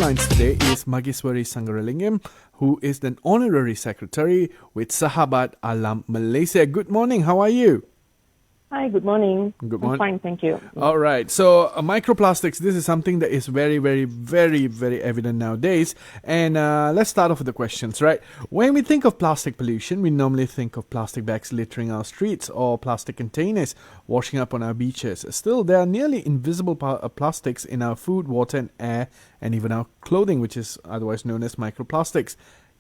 lines today is Mageswari Sangaralingam, who is the Honorary Secretary with Sahabat Alam Malaysia. Good morning, how are you? Hi, good morning. Good morning. I'm fine, thank you. All right. So, microplastics, this is something that is very, very, very, very evident nowadays. And let's start off with the questions, right? When we think of plastic pollution, we normally think of plastic bags littering our streets or plastic containers washing up on our beaches. Still, there are nearly invisible plastics in our food, water, and air, and even our clothing, which is otherwise known as microplastics.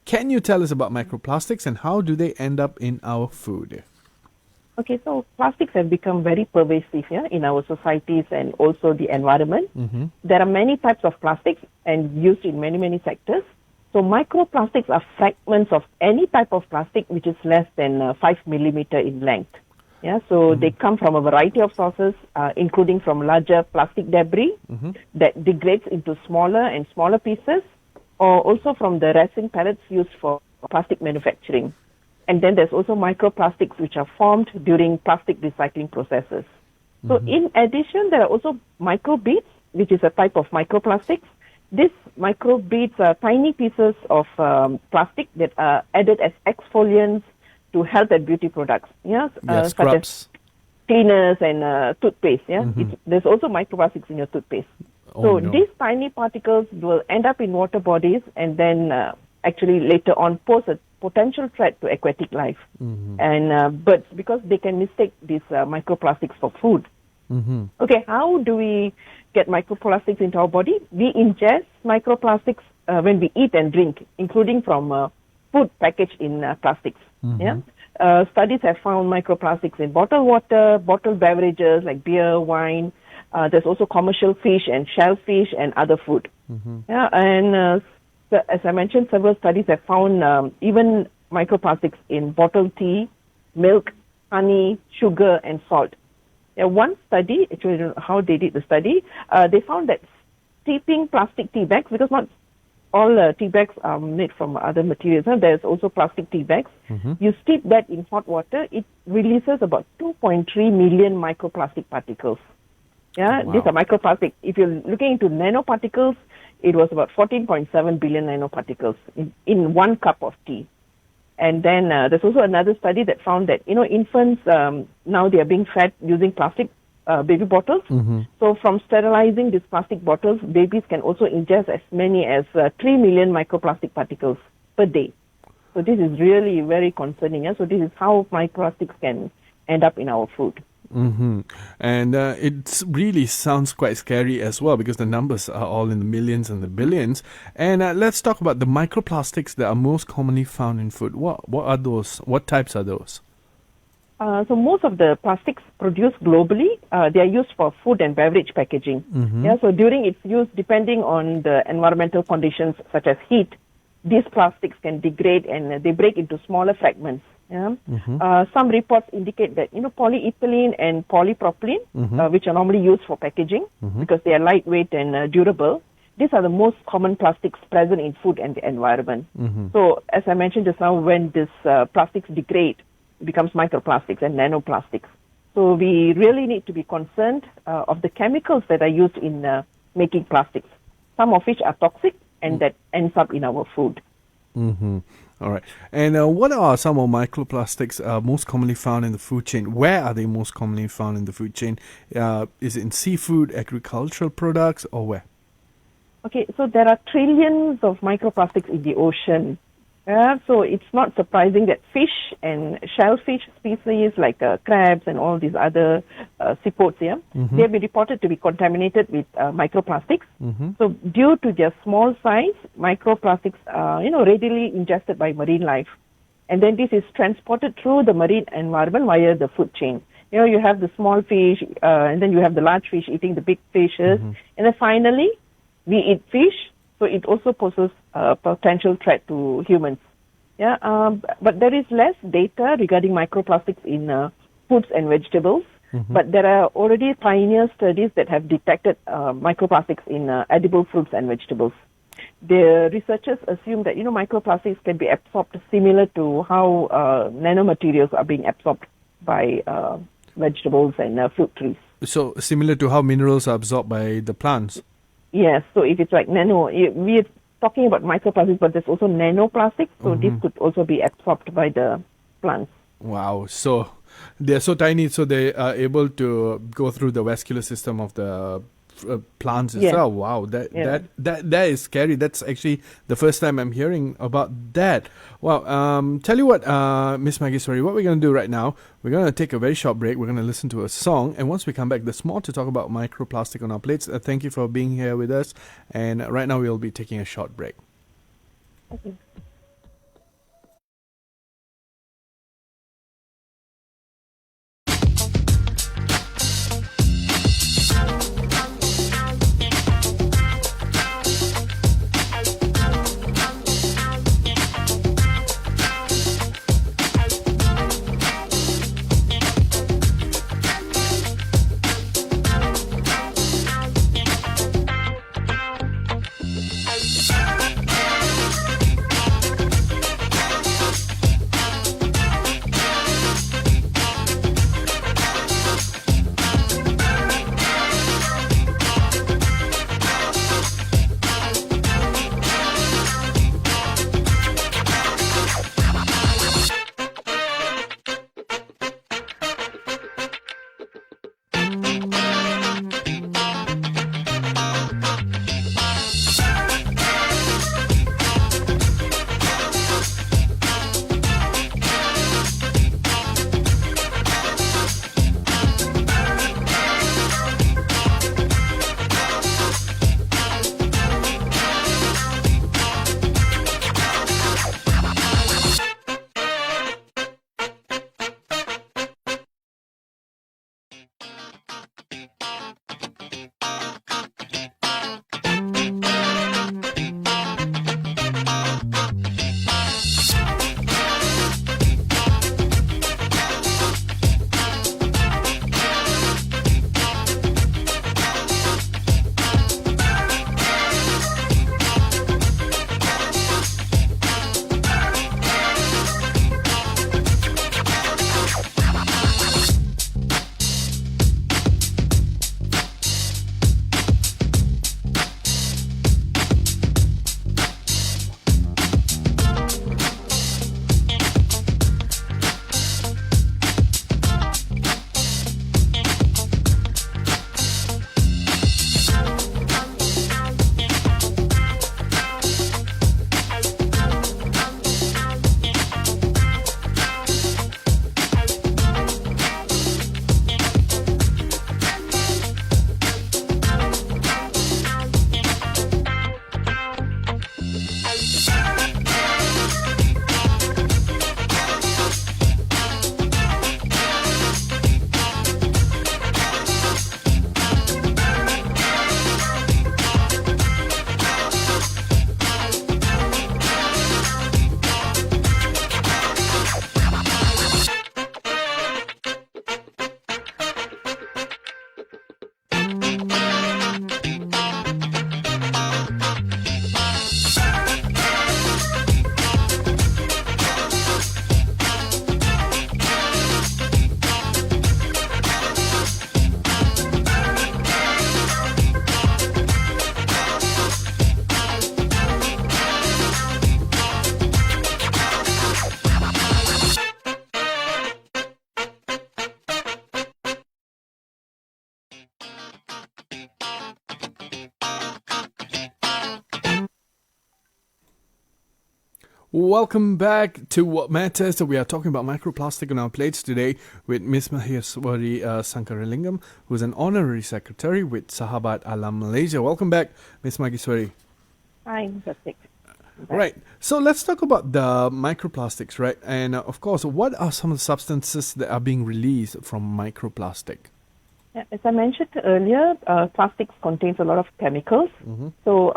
Can you tell us about microplastics and how do they end up in our food? Okay, so plastics have become very pervasive in our societies and also the environment. Mm-hmm. There are many types of plastics and used in many, many sectors. So microplastics are fragments of any type of plastic which is less than 5 millimeter in length. Yeah, so they come from a variety of sources, including from larger plastic debris that degrades into smaller and smaller pieces, or also from the resin pellets used for plastic manufacturing. And then there's also microplastics which are formed during plastic recycling processes. So in addition, there are also microbeads, which is a type of microplastics. These microbeads are tiny pieces of plastic that are added as exfoliants to health and beauty products. Such as cleaners and toothpaste. There's also microplastics in your toothpaste. These tiny particles will end up in water bodies and then actually later on pose a potential threat to aquatic life and birds because they can mistake these microplastics for food. Okay, how do we get microplastics into our body? We ingest microplastics when we eat and drink, including from food packaged in plastics. Studies have found microplastics in bottled water, bottled beverages like beer, wine. There's also commercial fish and shellfish and other food. As I mentioned, several studies have found even microplastics in bottled tea, milk, honey, sugar, and salt. One study, actually, how they did the study, they found that steeping plastic tea bags, because not all tea bags are made from other materials. There's also plastic tea bags. You steep that in hot water, it releases about 2.3 million microplastic particles. Wow. These are microplastics. If you're looking into nanoparticles, it was about 14.7 billion nanoparticles in 1 cup of tea. And then there's also another study that found that, infants, now they are being fed using plastic baby bottles. So from sterilizing these plastic bottles, babies can also ingest as many as 3 million microplastic particles per day. So this is really very concerning. So this is how microplastics can end up in our food. And it really sounds quite scary as well because the numbers are all in the millions and the billions. And let's talk about the microplastics that are most commonly found in food. What are those? What types are those? So most of the plastics produced globally, they are used for food and beverage packaging. So during its use, depending on the environmental conditions such as heat, these plastics can degrade and they break into smaller fragments. Some reports indicate that polyethylene and polypropylene, which are normally used for packaging because they are lightweight and durable, these are the most common plastics present in food and the environment. So as I mentioned just now, when these plastics degrade, it becomes microplastics and nanoplastics. So we really need to be concerned of the chemicals that are used in making plastics, some of which are toxic and that ends up in our food. All right. And what are some of microplastics most commonly found in the food chain? Where are they most commonly found in the food chain? Is it in seafood, agricultural products, or where? Okay, so there are trillions of microplastics in the ocean. So it's not surprising that fish and shellfish species like crabs and all these other seapods they have been reported to be contaminated with microplastics. So due to their small size, microplastics are readily ingested by marine life. And then this is transported through the marine environment via the food chain. You have the small fish and then you have the large fish eating the big fishes. And then finally, we eat fish. So it also poses a potential threat to humans. But there is less data regarding microplastics in foods and vegetables. But there are already pioneer studies that have detected microplastics in edible fruits and vegetables. The researchers assume that microplastics can be absorbed similar to how nanomaterials are being absorbed by vegetables and fruit trees. So similar to how minerals are absorbed by the plants? Yes, so if it's like nano, we're talking about microplastics, but there's also nanoplastics, so this could also be absorbed by the plants. Wow. So they're so tiny, so they are able to go through the vascular system of the plants Yes. itself. Wow, that is scary. That's actually the first time I'm hearing about that. Wow. Tell you what, Miss Mageswari, what we're going to do right now, we're going to take a very short break. We're going to listen to a song, and once we come back, there's more to talk about microplastic on our plates. Thank you for being here with us, and right now we'll be taking a short break. Okay. Welcome back to What Matters. We are talking about microplastic on our plates today with Miss Mageswari Sangaralingam, who's an honorary secretary with Sahabat Alam Malaysia. Welcome back, Miss Mageswari. Hi, fantastic. Right. So let's talk about the microplastics, right? And of course, what are some of the substances that are being released from microplastic? Yeah, as I mentioned earlier, plastics contains a lot of chemicals. So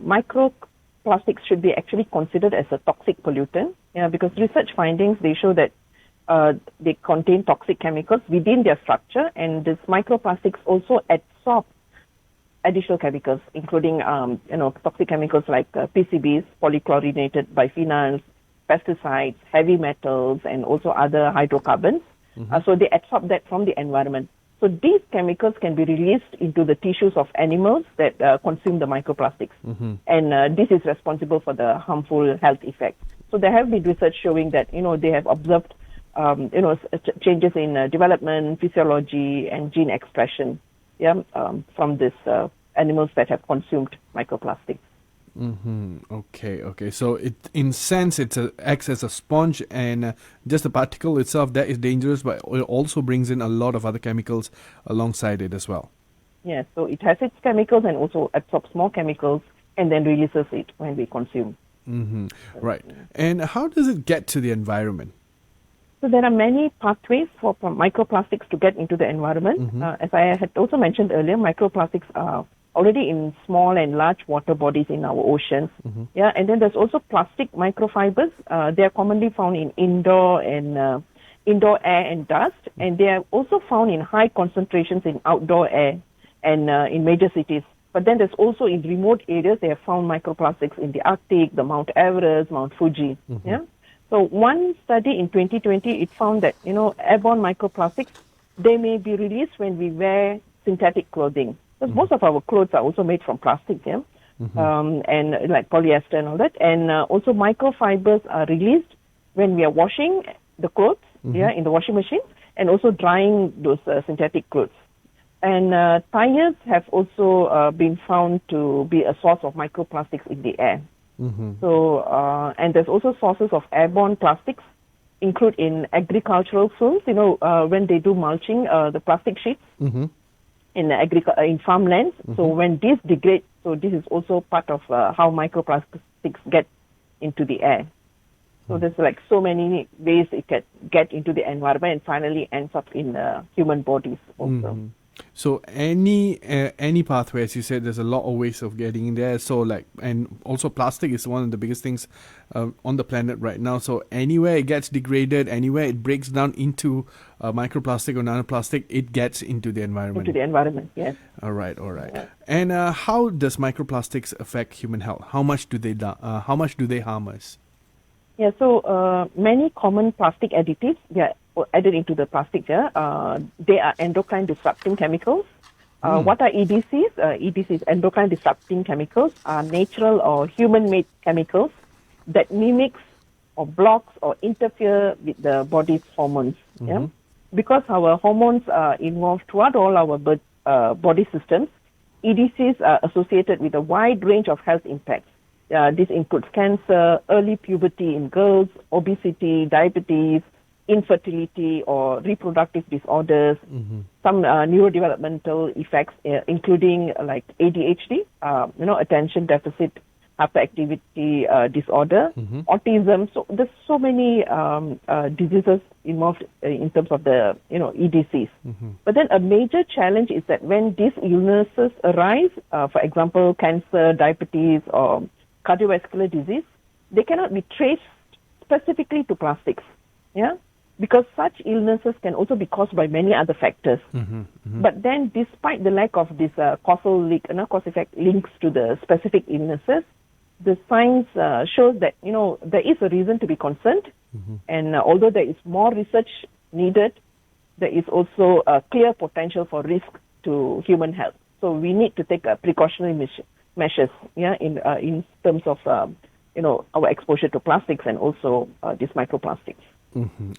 microplastics should be actually considered as a toxic pollutant. Yeah, because research findings, they show that they contain toxic chemicals within their structure, and this microplastics also absorb additional chemicals, including toxic chemicals like PCBs, polychlorinated biphenyls, pesticides, heavy metals, and also other hydrocarbons. So they absorb that from the environment. So these chemicals can be released into the tissues of animals that consume the microplastics. And this is responsible for the harmful health effects. So there have been research showing that, they have observed, changes in development, physiology, and gene expression, from these animals that have consumed microplastics. Okay. So in sense, it acts as a sponge, and just the particle itself that is dangerous, but it also brings in a lot of other chemicals alongside it as well. Yes, so it has its chemicals and also absorbs more chemicals and then releases it when we consume. Right. And how does it get to the environment? So there are many pathways for microplastics to get into the environment. As I had also mentioned earlier, microplastics are already in small and large water bodies in our oceans. And then there's also plastic microfibers. They are commonly found in indoor air and dust, and they are also found in high concentrations in outdoor air and in major cities. But then there's also in remote areas, they have found microplastics in the Arctic, the Mount Everest, Mount Fuji. So one study in 2020, it found that, airborne microplastics, they may be released when we wear synthetic clothing. Because most of our clothes are also made from plastic, and like polyester and all that. And also microfibers are released when we are washing the clothes, in the washing machine, and also drying those synthetic clothes. And tires have also been found to be a source of microplastics in the air. So, and there's also sources of airborne plastics, include in agricultural soils, when they do mulching, the plastic sheets in farmlands. So when these degrade, so this is also part of how microplastics get into the air. So there's like so many ways it can get into the environment and finally ends up in human bodies also. So any pathway, as you said, there's a lot of ways of getting in there. So and also plastic is one of the biggest things on the planet right now. So anywhere it gets degraded, anywhere it breaks down into microplastic or nanoplastic, it gets into the environment. Into the environment, yes. All right. Yeah. And how does microplastics affect human health? How much do they harm us? Yeah, so many common plastic additives, added into the plastic here. They are endocrine disrupting chemicals. What are EDCs? EDCs, endocrine disrupting chemicals, are natural or human-made chemicals that mimics or blocks or interfere with the body's hormones. Because our hormones are involved throughout all our body systems, EDCs are associated with a wide range of health impacts. This includes cancer, early puberty in girls, obesity, diabetes, infertility or reproductive disorders, some neurodevelopmental effects, including like ADHD, attention deficit hyperactivity disorder, autism. So there's so many diseases involved in terms of the EDCs. But then a major challenge is that when these illnesses arise, for example, cancer, diabetes, or cardiovascular disease, they cannot be traced specifically to plastics. Because such illnesses can also be caused by many other factors. But then, despite the lack of this cause-effect links to the specific illnesses, the science shows that there is a reason to be concerned. And although there is more research needed, there is also a clear potential for risk to human health. So we need to take precautionary measures, in terms of our exposure to plastics and also these microplastics.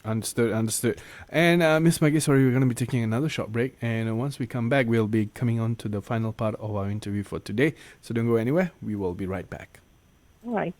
Understood. And Ms. Mageswari, we're going to be taking another short break, and once we come back, we'll be coming on to the final part of our interview for today. So don't go anywhere. We will be right back. All right.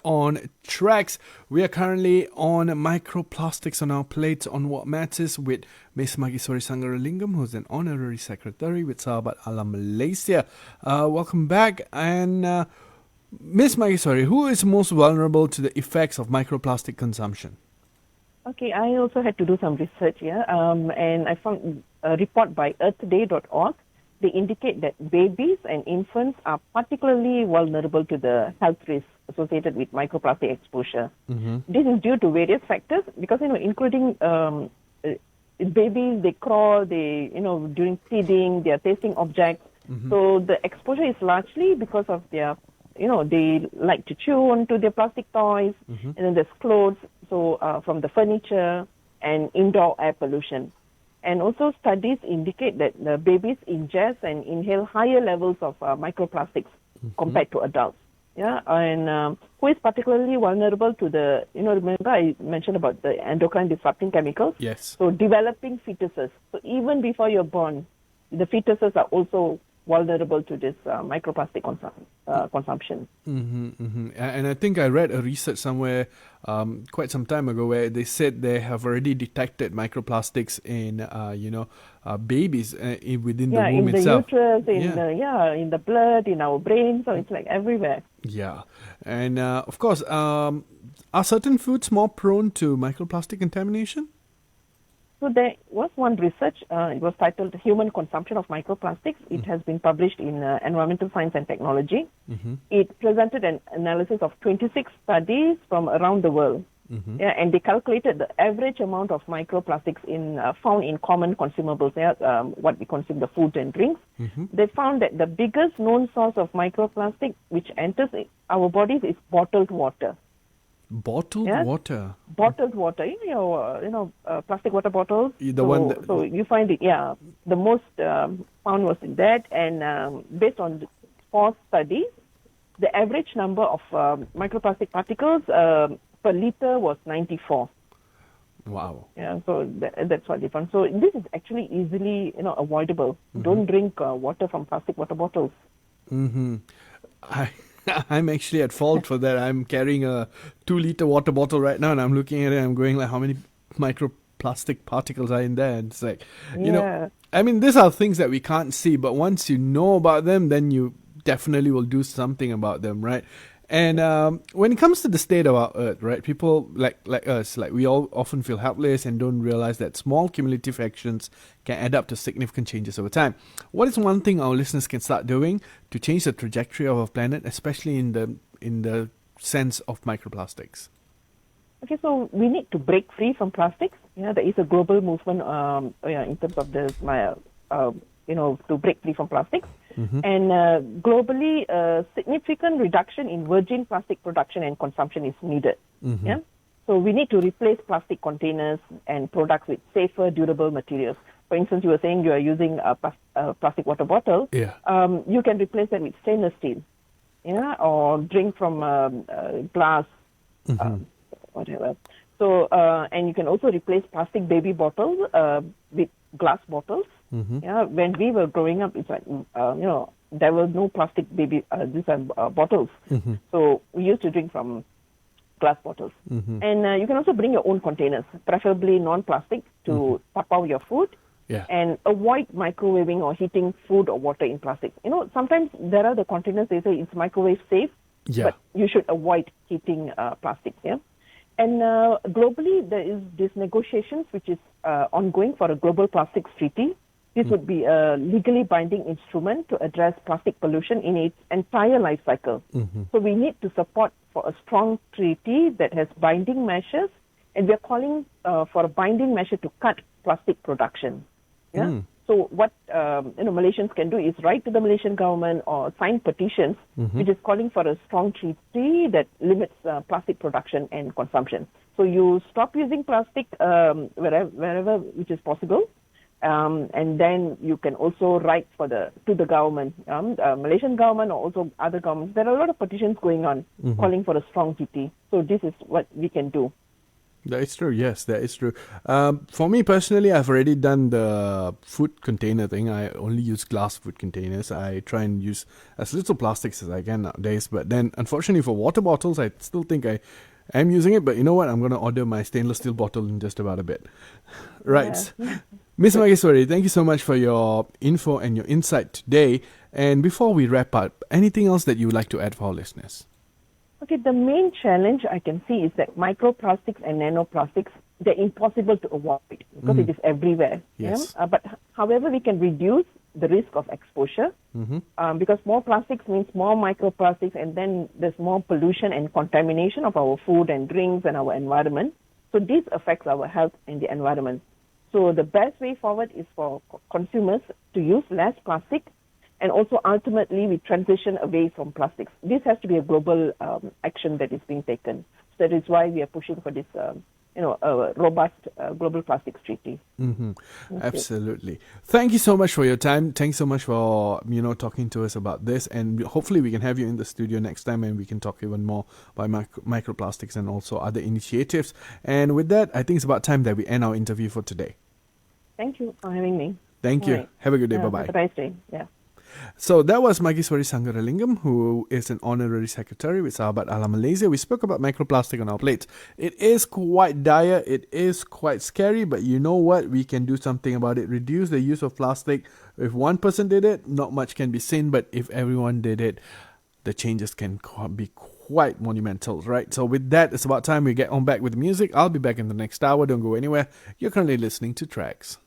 on tracks. We are currently on microplastics on our plates on What Matters with Miss Mageswari Sangaralingam, who's an honorary secretary with Sahabat Alam Malaysia. Welcome back. And Miss Mageswari, who is most vulnerable to the effects of microplastic consumption? Okay, I also had to do some research here, and I found a report by earthday.org. They indicate that babies and infants are particularly vulnerable to the health risks associated with microplastic exposure. This is due to various factors because, including babies, they crawl, during feeding, they are tasting objects. So the exposure is largely because of their, they like to chew onto their plastic toys, and then there's clothes, so from the furniture and indoor air pollution. And also studies indicate that the babies ingest and inhale higher levels of microplastics compared to adults. Yeah, and who is particularly vulnerable to the, remember I mentioned about the endocrine disrupting chemicals? Yes. So developing fetuses. So even before you're born, the fetuses are also vulnerable to this microplastic consumption. And I think I read a research somewhere quite some time ago where they said they have already detected microplastics in, babies within the womb in itself. The uterus, in the blood, in our brain. So it's like everywhere. Yeah. And of course, are certain foods more prone to microplastic contamination? So there was one research, it was titled Human Consumption of Microplastics. It has been published in Environmental Science and Technology. It presented an analysis of 26 studies from around the world. And they calculated the average amount of microplastics found in common consumables, what we consume, the food and drinks. They found that the biggest known source of microplastic which enters our bodies is bottled water. Bottled water. Bottled water, plastic water bottles. So you find it, the most found was in that, and based on 4 studies, the average number of microplastic particles per liter was 94. Wow. Yeah, so that's what they found. So this is actually easily, avoidable. Don't drink water from plastic water bottles. I'm actually at fault for that. I'm carrying a 2-liter water bottle right now, and I'm looking at it. I'm going like, how many microplastic particles are in there? And it's like, these are things that we can't see, but once you know about them, then you definitely will do something about them, right? And when it comes to the state of our Earth, right, people like us, we all often feel helpless and don't realize that small cumulative actions can add up to significant changes over time. What is one thing our listeners can start doing to change the trajectory of our planet, especially in the sense of microplastics? Okay, so we need to break free from plastics. There is a global movement in terms of this, to break free from plastics. And globally, a significant reduction in virgin plastic production and consumption is needed. So we need to replace plastic containers and products with safer, durable materials. For instance, you were saying you are using a plastic water bottle. You can replace that with stainless steel, or drink from glass, whatever. So, and you can also replace plastic baby bottles with glass bottles. When we were growing up, it's like, there were no plastic baby, these are bottles. So we used to drink from glass bottles. And you can also bring your own containers, preferably non-plastic, to pop out your food. And avoid microwaving or heating food or water in plastic. Sometimes there are the containers, they say it's microwave safe, but you should avoid heating plastic. And globally, there is this negotiations which is ongoing for a global plastics treaty. This would be a legally binding instrument to address plastic pollution in its entire life cycle. So we need to support for a strong treaty that has binding measures, and we are calling for a binding measure to cut plastic production. So what Malaysians can do is write to the Malaysian government or sign petitions, which is calling for a strong treaty that limits plastic production and consumption. So you stop using plastic wherever which is possible, and then you can also write to the government, Malaysian government or also other governments. There are a lot of petitions going on calling for a strong treaty. So this is what we can do. That is true. Yes, that is true. For me personally, I've already done the food container thing. I only use glass food containers. I try and use as little plastics as I can nowadays. But then, unfortunately, for water bottles, I still think I am using it. But you know what? I'm going to order my stainless steel bottle in just about a bit. Right. Yeah. Miss Mageswari, thank you so much for your info and your insight today. And before we wrap up, anything else that you would like to add for our listeners? Okay, the main challenge I can see is that microplastics and nanoplastics, they're impossible to avoid because it is everywhere. Yes. Yeah? But however, we can reduce the risk of exposure because more plastics means more microplastics, and then there's more pollution and contamination of our food and drinks and our environment. So this affects our health and the environment. So the best way forward is for consumers to use less plastic, and also ultimately we transition away from plastics. This has to be a global action that is being taken. So that is why we are pushing for this, robust global plastics treaty. Absolutely. Thank you so much for your time. Thanks so much for talking to us about this, and hopefully we can have you in the studio next time, and we can talk even more about microplastics and also other initiatives. And with that, I think it's about time that we end our interview for today. Thank you for having me. Thank you. Right. Have a good day. Bye bye. Have a nice day. Yeah. So that was Mageswari Sangaralingam, who is an honorary secretary with Sahabat Malaysia. We spoke about microplastic on our plates. It is quite dire, it is quite scary, but you know what? We can do something about it. Reduce the use of plastic. If one person did it, not much can be seen, but if everyone did it, the changes can be quite monumental, right? So with that, it's about time we get on back with the music. I'll be back in the next hour. Don't go anywhere. You're currently listening to Tracks.